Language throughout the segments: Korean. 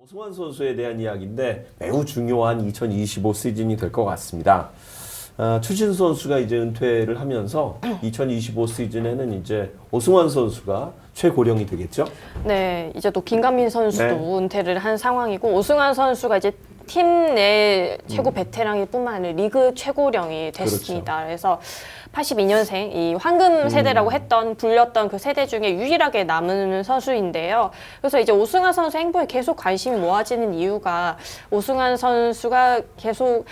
오승환 선수에 대한 이야기인데 매우 중요한 2025 시즌이 될 것 같습니다. 추신수 선수가 이제 은퇴를 하면서 2025 시즌에는 이제 오승환 선수가 최고령이 되겠죠? 네, 이제 또 김강민 선수도 네. 은퇴를 한 상황이고 오승환 선수가 이제 팀 내 최고 베테랑일 뿐만 아니라 리그 최고령이 됐습니다. 그렇죠. 그래서 82년생 이 황금 세대라고 불렸던 그 세대 중에 유일하게 남은 선수인데요. 그래서 이제 오승환 선수 행보에 계속 관심이 모아지는 이유가 오승환 선수가 계속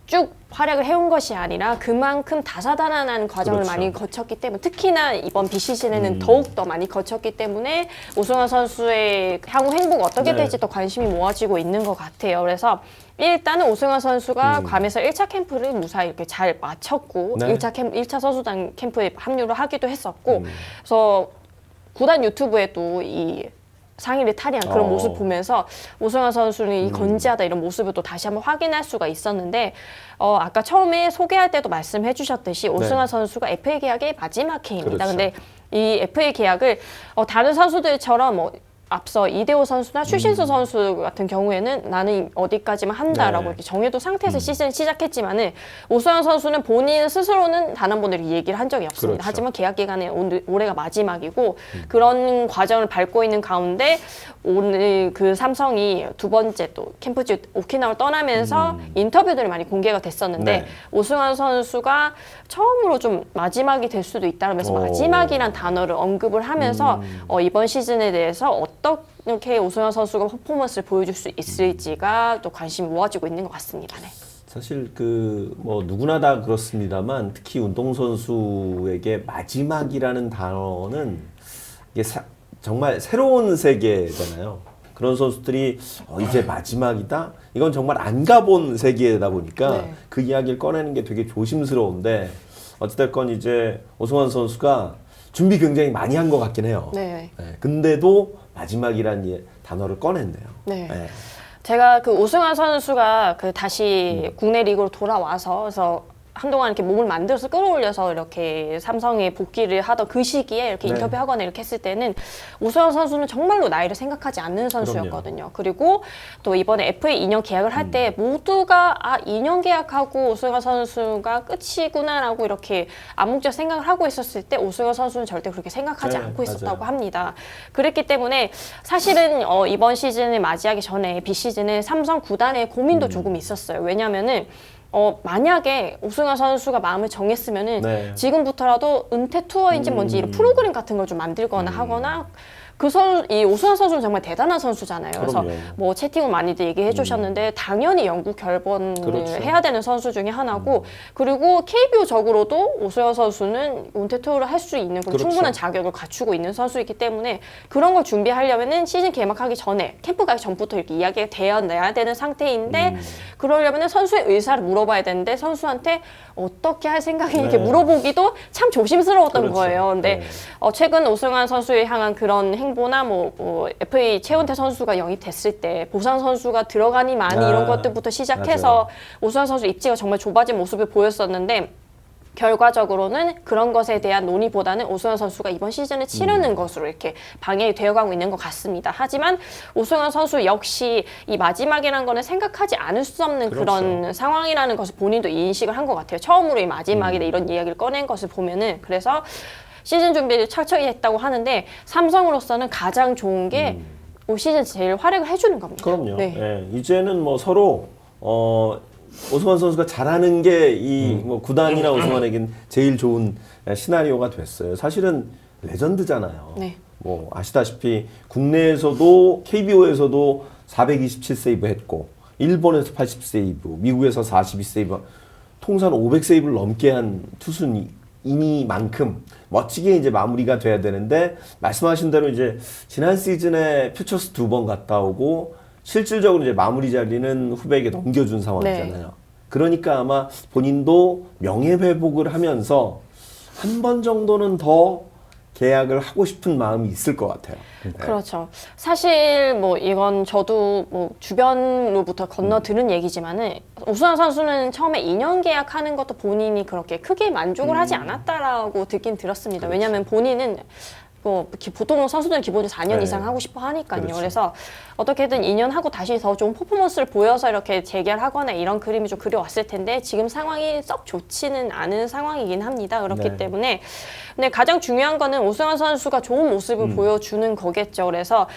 쭉 활약을 해온 것이 아니라 그만큼 다사다난한 과정을 그렇죠. 많이 거쳤기 때문에 특히나 이번 비시즌에는 더욱 더 많이 거쳤기 때문에 오승환 선수의 향후 행보가 어떻게 네. 될지 더 관심이 모아지고 있는 것 같아요. 그래서 일단은 오승환 선수가 괌에서 1차 캠프를 무사히 이렇게 잘 마쳤고 네. 1차 선수단 캠프에 합류를 하기도 했었고 그래서 구단 유튜브에도 이 상의를 탈의한 그런 모습 보면서 오승환 선수는 이 건재하다 이런 모습을 또 다시 한번 확인할 수가 있었는데 아까 처음에 소개할 때도 말씀해 주셨듯이 오승환 선수가 FA 계약의 마지막 해입니다. 그렇죠. 근데 이 FA 계약을 다른 선수들처럼 앞서 이대호 선수나 추신수 선수 같은 경우에는 나는 어디까지만 한다라고 네. 이렇게 정해둔 상태에서 시즌을 시작했지만은 오승환 선수는 본인 스스로는 단 한 번도 얘기를 한 적이 없습니다. 그렇죠. 하지만 계약 기간에 올해가 마지막이고 그런 과정을 밟고 있는 가운데 오늘 그 삼성이 두 번째 또 캠프지 오키나와를 떠나면서 인터뷰들이 많이 공개가 됐었는데 네. 오승환 선수가 처음으로 좀 마지막이 될 수도 있다면서 마지막이란 단어를 언급을 하면서 이번 시즌에 대해서 어떻게 오승환 선수가 퍼포먼스를 보여줄 수 있을지가 또 관심이 모아지고 있는 것 같습니다. 네. 사실 뭐 누구나 다 그렇습니다만 특히 운동선수에게 마지막이라는 단어는 이게 정말 새로운 세계잖아요. 그런 선수들이 이제 마지막이다? 이건 정말 안 가본 세계다 보니까 네. 그 이야기를 꺼내는 게 되게 조심스러운데 어찌됐건 이제 오승환 선수가 준비 굉장히 많이 한 것 같긴 해요. 네. 네, 근데도 마지막이라는 단어를 꺼냈네요. 네. 네. 제가 그 오승환 선수가 다시 국내 리그로 돌아와서 그래서 한동안 이렇게 몸을 만들어서 끌어올려서 이렇게 삼성에 복귀를 하던 그 시기에 이렇게 네. 인터뷰하거나 이렇게 했을 때는 오승환 선수는 정말로 나이를 생각하지 않는 선수였거든요. 그리고 또 이번에 FA 2년 계약을 할 때 모두가 2년 계약하고 오승환 선수가 끝이구나라고 이렇게 암묵적 생각을 하고 있었을 때 오승환 선수는 절대 그렇게 생각하지 네, 않고 있었다고 맞아요. 합니다. 그랬기 때문에 사실은 이번 시즌을 맞이하기 전에 비시즌에 삼성 구단의 고민도 조금 있었어요. 왜냐면은 만약에 오승환 선수가 마음을 정했으면은 네. 지금부터라도 은퇴 투어인지 뭔지 이런 프로그램 같은 걸 좀 만들거나 하거나 이 오승환 선수는 정말 대단한 선수잖아요. 그래서 그럼요. 뭐 채팅을 많이들 얘기해 주셨는데 당연히 영구 결번을 그렇죠. 해야 되는 선수 중에 하나고 그리고 KBO적으로도 오승환 선수는 은퇴 투어를 할 수 있는 그런 그렇죠. 충분한 자격을 갖추고 있는 선수이기 때문에 그런 걸 준비하려면은 시즌 개막하기 전에 캠프 가기 전부터 이렇게 이야기가 되어내야 되는 상태인데 그러려면은 선수의 의사를 물어봐야 되는데 선수한테 어떻게 할 생각이 이렇게 네. 물어보기도 참 조심스러웠던 그렇죠. 거예요. 근데 네. 최근 오승환 선수에 향한 그런 행보나 FA 최은태 선수가 영입됐을 때 보상 선수가 들어가니만 이런 것들부터 시작해서 맞아요. 오승환 선수 입지가 정말 좁아진 모습을 보였었는데 결과적으로는 그런 것에 대한 논의보다는 오승환 선수가 이번 시즌을 치르는 것으로 이렇게 방향이 되어가고 있는 것 같습니다. 하지만 오승환 선수 역시 이 마지막이라는 거는 생각하지 않을 수 없는 그렇죠. 그런 상황이라는 것을 본인도 인식을 한 것 같아요. 처음으로 이 마지막이다 이런 이야기를 꺼낸 것을 보면은 그래서 시즌 준비를 철저히 했다고 하는데 삼성으로서는 가장 좋은 게 올 시즌 제일 활약을 해주는 겁니다. 그럼요. 네. 예, 이제는 뭐 서로 오승환 선수가 잘하는 게 뭐 구단이나 오승환에겐 제일 좋은 시나리오가 됐어요. 사실은 레전드잖아요. 네. 뭐 아시다시피 국내에서도 KBO에서도 427세이브 했고 일본에서 80세이브, 미국에서 42세이브, 통산 500세이브를 넘게 한 투수이니만큼 멋지게 이제 마무리가 돼야 되는데 말씀하신 대로 이제 지난 시즌에 퓨처스 2번 갔다 오고 실질적으로 이제 마무리 자리는 후배에게 넘겨준 상황이잖아요. 네. 그러니까 아마 본인도 명예회복을 하면서 한 번 정도는 더 계약을 하고 싶은 마음이 있을 것 같아요. 그렇죠. 사실 뭐 이건 저도 뭐 주변으로부터 건너 들은 얘기지만은 오승환 선수는 처음에 2년 계약하는 것도 본인이 그렇게 크게 만족을 하지 않았다라고 듣긴 들었습니다. 그렇죠. 왜냐하면 본인은 보통 선수들은 기본적으로 4년 네. 이상 하고 싶어 하니까요. 그렇죠. 그래서 어떻게든 2년 하고 다시 더 좋은 퍼포먼스를 보여서 이렇게 재결하거나 이런 그림이 좀 그려왔을 텐데 지금 상황이 썩 좋지는 않은 상황이긴 합니다. 그렇기 네. 때문에 근데 가장 중요한 거는 오승환 선수가 좋은 모습을 보여주는 거겠죠. 그래서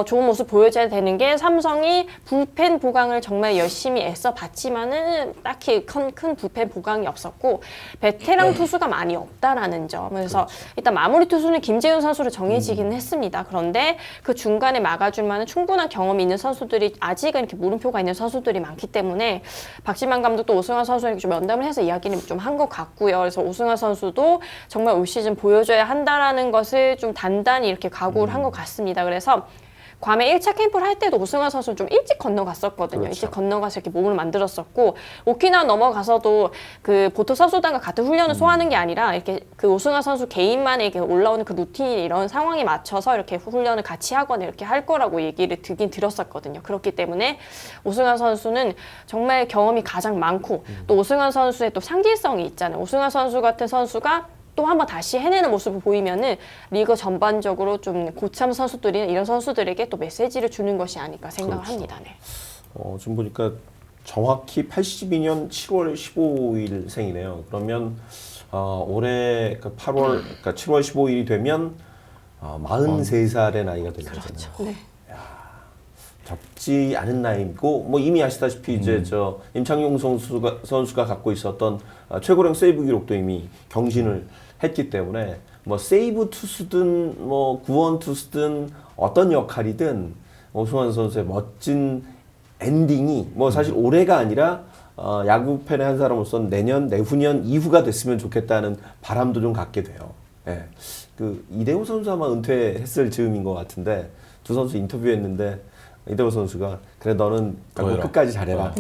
좋은 모습 보여줘야 되는 게 삼성이 불펜 보강을 정말 열심히 애써 봤지만은 딱히 큰 불펜 보강이 없었고 베테랑 투수가 많이 없다라는 점. 그래서 일단 마무리 투수는 김재윤 선수로 정해지기는 했습니다. 그런데 그 중간에 막아줄 만한 충분한 경험이 있는 선수들이 아직은 이렇게 물음표가 있는 선수들이 많기 때문에 박지만 감독도 오승환 선수에게 좀 면담을 해서 이야기를 좀 한 것 같고요. 그래서 오승환 선수도 정말 올 시즌 보여줘야 한다라는 것을 좀 단단히 이렇게 각오를 한 것 같습니다. 그래서 괌에 1차 캠프를 할 때도 오승환 선수는 좀 일찍 건너갔었거든요. 그렇죠. 일찍 건너가서 이렇게 몸을 만들었었고 오키나와 넘어가서도 그 보토 선수단과 같은 훈련을 소화하는 게 아니라 이렇게 그 오승환 선수 개인만의 이렇게 올라오는 그 루틴이 이런 상황에 맞춰서 이렇게 훈련을 같이 하거나 이렇게 할 거라고 얘기를 듣긴 들었었거든요. 그렇기 때문에 오승환 선수는 정말 경험이 가장 많고 또 오승환 선수의 또 상징성이 있잖아요. 오승환 선수 같은 선수가 또 한번 다시 해내는 모습을 보이면은 리그 전반적으로 좀 고참 선수들이나 이런 선수들에게 또 메시지를 주는 것이 아닐까 생각을 그렇죠. 합니다. 네. 지금 보니까 정확히 82년 7월 15일 생이네요. 그러면 올해 그 8월, 그러니까 7월 15일이 되면 43살의 나이가 되는 거잖아요. 네. 적지 않은 나이고 뭐 이미 아시다시피 이제 저 임창용 선수가 갖고 있었던 최고령 세이브 기록도 이미 경신을 했기 때문에 뭐 세이브 투수든 뭐 구원 투수든 어떤 역할이든 오승환 선수의 멋진 엔딩이 뭐 사실 올해가 아니라 야구 팬의 한 사람으로서는 내년, 내후년 이후가 됐으면 좋겠다는 바람도 좀 갖게 돼요. 예. 그 이대호 선수 아마 은퇴했을 즈음인 것 같은데 두 선수 인터뷰했는데 이대호 선수가 그래 너는 더 해라. 끝까지 잘해라,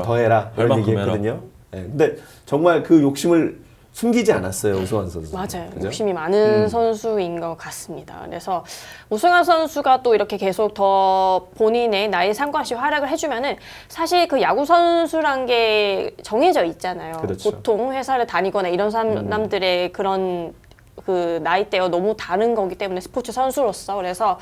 더 해라. 이런 할 얘기했거든요. 예. 근데 정말 그 욕심을 숨기지 않았어요, 오승환 선수. 맞아요. 그죠? 욕심이 많은 선수인 것 같습니다. 그래서 오승환 선수가 또 이렇게 계속 더 본인의 나이에 상관없이 활약을 해주면은 사실 그 야구 선수란 게 정해져 있잖아요. 그렇죠. 보통 회사를 다니거나 이런 사람들의 그런 그 나이대와 너무 다른 거기 때문에 스포츠 선수로서 그래서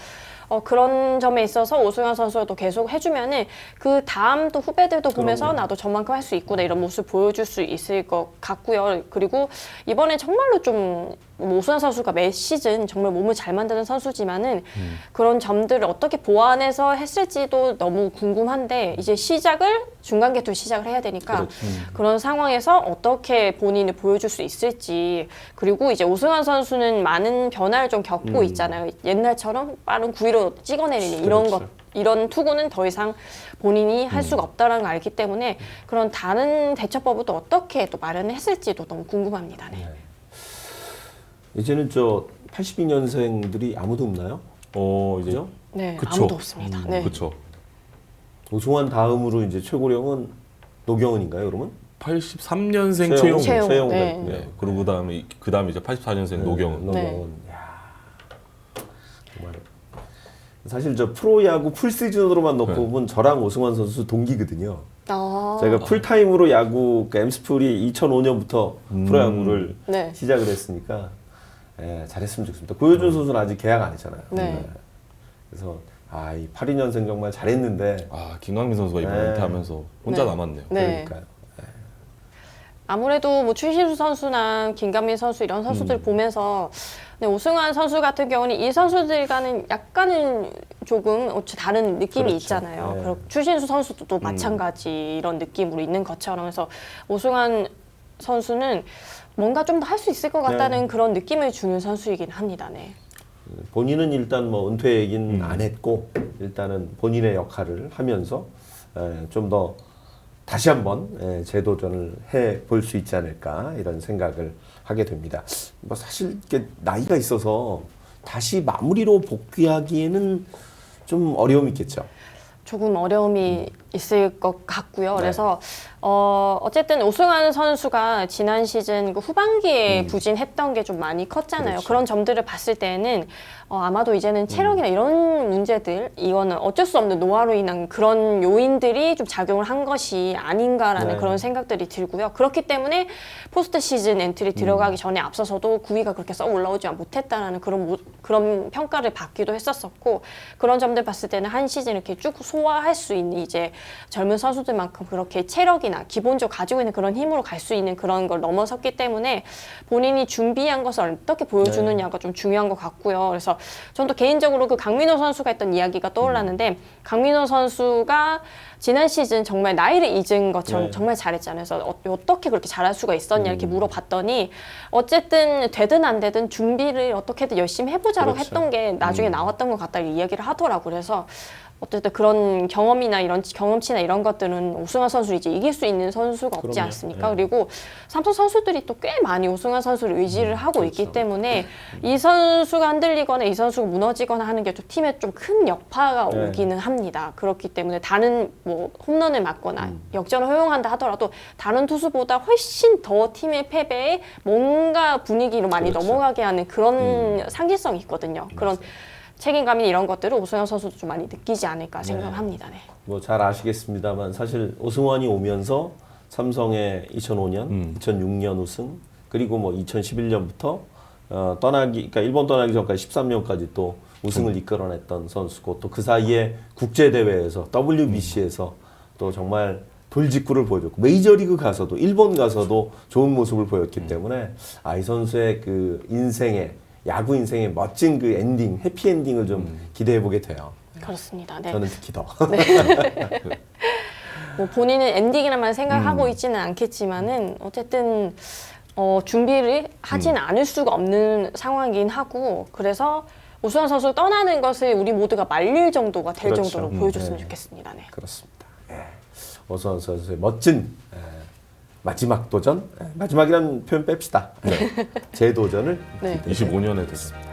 그런 점에 있어서 오승환 선수가 또 계속 해주면은 그 다음 또 후배들도 보면서 나도 저만큼 할 수 있구나 이런 모습 보여줄 수 있을 것 같고요. 그리고 이번에 정말로 좀 오승환 선수가 매 시즌 정말 몸을 잘 만드는 선수지만은 그런 점들을 어떻게 보완해서 했을지도 너무 궁금한데 이제 시작을 중간 계투 시작을 해야 되니까 그런 상황에서 어떻게 본인을 보여줄 수 있을지 그리고 이제 오승환 선수는 많은 변화를 좀 겪고 있잖아요. 옛날처럼 빠른 9위로 찍어내리는 이런 그렇죠. 것 이런 투구는 더 이상 본인이 할 수가 없다는 걸 알기 때문에 그런 다른 대처법을 또 어떻게 또 마련했을지도 너무 궁금합니다. 네. 이제는 저 82년생들이 아무도 없나요? 이제 그죠? 네, 그쵸. 아무도 없습니다. 네. 그렇죠. 오승환 다음으로 이제 최고령은 노경은인가요, 그러면? 83년생 최영우. 최용우. 최용우. 네. 네. 네. 그리고 그다음에 이제 84년생 노경은. 노경은. 야. 정말 사실 저 프로야구 풀시즌으로만 놓고 네. 보면 저랑 오승환 선수 동기거든요. 아, 제가 풀타임으로 야구, 그러니까 엠스풀이 2005년부터 프로야구를 네. 시작을 했으니까 잘했으면 좋겠습니다. 고효준 선수는 아직 계약 안 했잖아요. 네. 그래서 이 82년생 정말 잘했는데 김광민 선수가 이번에 네. 은퇴하면서 혼자 네. 남았네요. 네. 그러니까요. 아무래도 뭐 추신수 선수나 김강민 선수 이런 선수들 보면서 네, 오승환 선수 같은 경우는 이 선수들과는 약간은 조금 다른 느낌이 그렇죠. 있잖아요. 네. 그리고 추신수 선수도 또 마찬가지 이런 느낌으로 있는 것처럼 그래서 오승환 선수는 뭔가 좀 더 할 수 있을 것 같다는 그런 느낌을 주는 선수이긴 합니다. 네. 본인은 일단 뭐 은퇴 얘기는 안 했고 일단은 본인의 역할을 하면서 좀 더 다시 한번 재도전을 해 볼 수 있지 않을까 이런 생각을 하게 됩니다. 뭐 사실 이렇게 나이가 있어서 다시 마무리로 복귀하기에는 좀 어려움이 있겠죠. 조금 어려움이 있을 것 같고요. 네. 그래서 어쨌든 오승환 선수가 지난 시즌 그 후반기에 부진했던 게 좀 많이 컸잖아요. 그렇죠. 그런 점들을 봤을 때는 아마도 이제는 체력이나 이런 문제들, 이거는 어쩔 수 없는 노화로 인한 그런 요인들이 좀 작용을 한 것이 아닌가라는 네. 그런 생각들이 들고요. 그렇기 때문에 포스트 시즌 엔트리 들어가기 전에 앞서서도 9위가 그렇게 썩 올라오지 못했다라는 그런 평가를 받기도 했었었고, 그런 점들 봤을 때는 한 시즌 이렇게 쭉 소화할 수 있는 이제 젊은 선수들만큼 그렇게 체력이나 기본적으로 가지고 있는 그런 힘으로 갈 수 있는 그런 걸 넘어섰기 때문에 본인이 준비한 것을 어떻게 보여주느냐가 좀 중요한 것 같고요. 그래서 저는 또 개인적으로 그 강민호 선수가 했던 이야기가 떠올랐는데, 강민호 선수가 지난 시즌 정말 나이를 잊은 것처럼 네. 정말 잘했잖아요. 그래서 어떻게 그렇게 잘할 수가 있었냐 이렇게 물어봤더니 어쨌든 되든 안 되든 준비를 어떻게든 열심히 해보자고 그렇죠. 했던 게 나중에 나왔던 것 같다 이야기를 하더라고요. 그래서 어쨌든 그런 경험이나 이런 경험치나 이런 것들은 오승환 선수를 이제 이길 수 있는 선수가 없지 그럼요. 않습니까? 네. 그리고 삼성 선수들이 또 꽤 많이 오승환 선수를 의지를 하고 있기 그렇죠. 때문에 이 선수가 흔들리거나 이 선수가 무너지거나 하는 게 좀 팀에 좀 큰 여파가 네. 오기는 합니다. 그렇기 때문에 다른 뭐 홈런을 맞거나 역전을 허용한다 하더라도 다른 투수보다 훨씬 더 팀의 패배에 뭔가 분위기로 많이 그렇죠. 넘어가게 하는 그런 상징성이 있거든요. 그런 책임감이 이런 것들을 오승환 선수도 좀 많이 느끼지 않을까 생각합니다. 네. 뭐 잘 아시겠습니다만 사실 오승환이 오면서 삼성의 2005년, 2006년 우승, 그리고 뭐 2011년부터 그러니까 일본 떠나기 전까지 13년까지 또 우승을 이끌어냈던 선수고, 또 그 사이에 국제 대회에서 WBC에서 또 정말 돌직구를 보여줬고, 메이저리그 가서도 일본 가서도 좋은 모습을 보였기 때문에 이 선수의 그 인생의 야구 인생의 멋진 그 엔딩, 해피 엔딩을 좀 기대해 보게 돼요. 그렇습니다. 네. 저는 특히 더. 뭐 본인은 엔딩이라만 생각하고 있지는 않겠지만은 어쨌든 준비를 하지는 않을 수가 없는 상황이긴 하고, 그래서 오승환 선수 떠나는 것을 우리 모두가 말릴 정도가 될 그렇죠. 정도로 보여줬으면 네. 좋겠습니다. 네. 그렇습니다. 오승환 선수의 멋진 마지막 도전, 마지막이라는 표현 뺍시다. 재도전을 네. 25년에 됐습니다.